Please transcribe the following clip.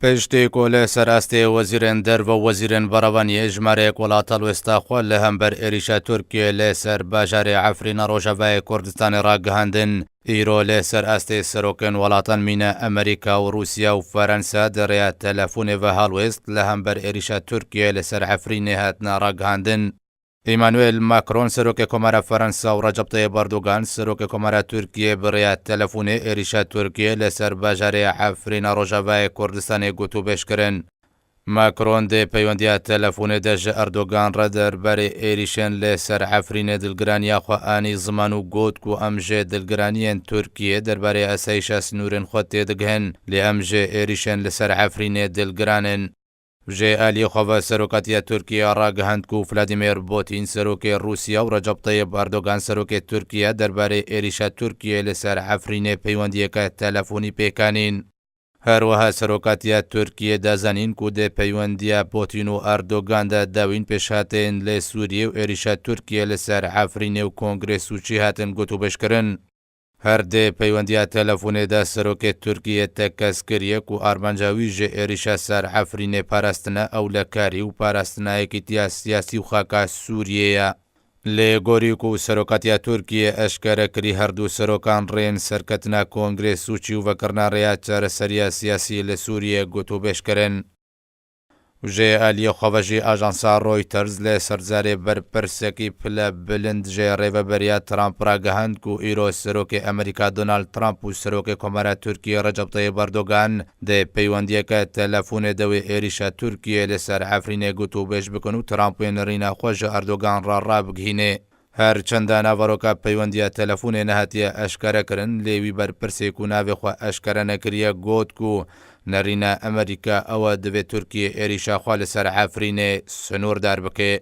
پشتێک و لە سەراستی وەزیرên دەرڤە و وەزیرên بەڕەوەنیە ژمارەیەک وڵاتە هەڵوێستاخوا لە هەمبەر عێریشە تورکیە لەسەر باژارێ عەفرینە ڕۆژەڤایە کوردستانی ڕاگەهاندن. ئیرۆ لە سەرئاستی سەرۆکên وڵاتان مینە ئەمریکا و رووسیا و فەرەنسا دەڕێیا تەلەفۆنێڤە هەڵوێست لە هەمبەر عێریشە تورکیە لەسەر عەفرینێ هاتنە ڕاگەهاندن. ئیمانوێل ماکرۆن سەرۆکێ کۆمارە فەرەنسا و ڕەجەب تەیب ئەردۆغان سەرۆکێ کۆمارە تورکیە بڕێیا تەلەفۆنێ عێریشە تورکیە لەسەر باژارێ عەفرینە ڕۆژەڤایە کوردستانی گوتوبێژکردن. ماکرۆن دێ پەیوەندیە تەلەفۆنێ دەژە ئەردۆغان ڕە دەربارەی عێریشێن لەسەر عەفرینە دڵگران یاخوا ئانی زمان و گۆتک و ئەمژێ دڵگرانیên تورکیە دەربارەی ئەسایشە سنوورên خۆ تێدەگەن لێ ئەمژێ عێریشێن لەسەر عەفرینێ دڵگرانن. ژێ ئالیخۆڤە سەرۆکەتیە تورکیا ڕاگەهاند و ڤلادیمیر پوتین سەرۆکێ رووسیا و ڕەجەب تەیب ئەردۆغان سەرۆکێ تورکیا دەربارەی عێریشە تورکیە لەسەر عەفرینێ پەیوەندیەکە تەلەفۆنی پێکانین. هەروەها سەرۆکەتیە تورکیە دەزانین و دێ پەیوەندیە پوتین و ئەردۆغاندا داوین پێشهاتێن لە سووریە و عێریشە تورکیە لەسەر عەفرینێ و کۆنگرێس و چی هاتن گوتوبێژکردن. هەردێ پەیوەندیە تەلەفۆنێدا سەرۆکێ تورکیە تەکەسکریەک و ئارمانجاوی ژێ عێریشە سەر عەفرینێ پاراستنە ئەولەکاری و پاراستنایەکی تیا سیاسی و خاکە سووریەیە. لێ گۆریک و سەرۆکەتیە تورکیە ئەشکارەکری هەردوو سەرۆکان ڕێن سەرکەتنا کۆنگرێس و چی و بەکردنا ڕێیا چارەسەریە سیاسی لە سووریە گوتوبێژکردن. ژێ ئالیخۆڤەژی ئاژانسا ڕۆیتەرز لە سەرزارێ بەرپرسێکی پلە بلند ژێ ڕێڤەبەریە ترامپ ڕاگەهاند و ئیرۆ سەرۆکێ ئەمریکا دۆناڵد ترامپ و سەرۆکێ کۆمارە تورکیە ڕەجەب تەیب ئەردۆغان دێ پەیوەندیەکە تەلەفۆنێ دەوێ عێریشە تورکیە لەسەر عەفرینێ گوتوبێژ بکەن و ترامپێن ڕیناخۆژە ئەردۆغان ڕابگهینێ. هەرچەندە ناڤەڕۆکە پەیوەندیە تەلەفۆنێ نەهاتیە ئەشکارەکردن لێوی بەرپرسێک و ناوێخوا ئەشکارە نەکریە گۆتک و نەڕینە ئەمریکا ئەوە دەبێت تورکیە عێریشەخوا لەسەر عەفرینێ سنووردار بکێ.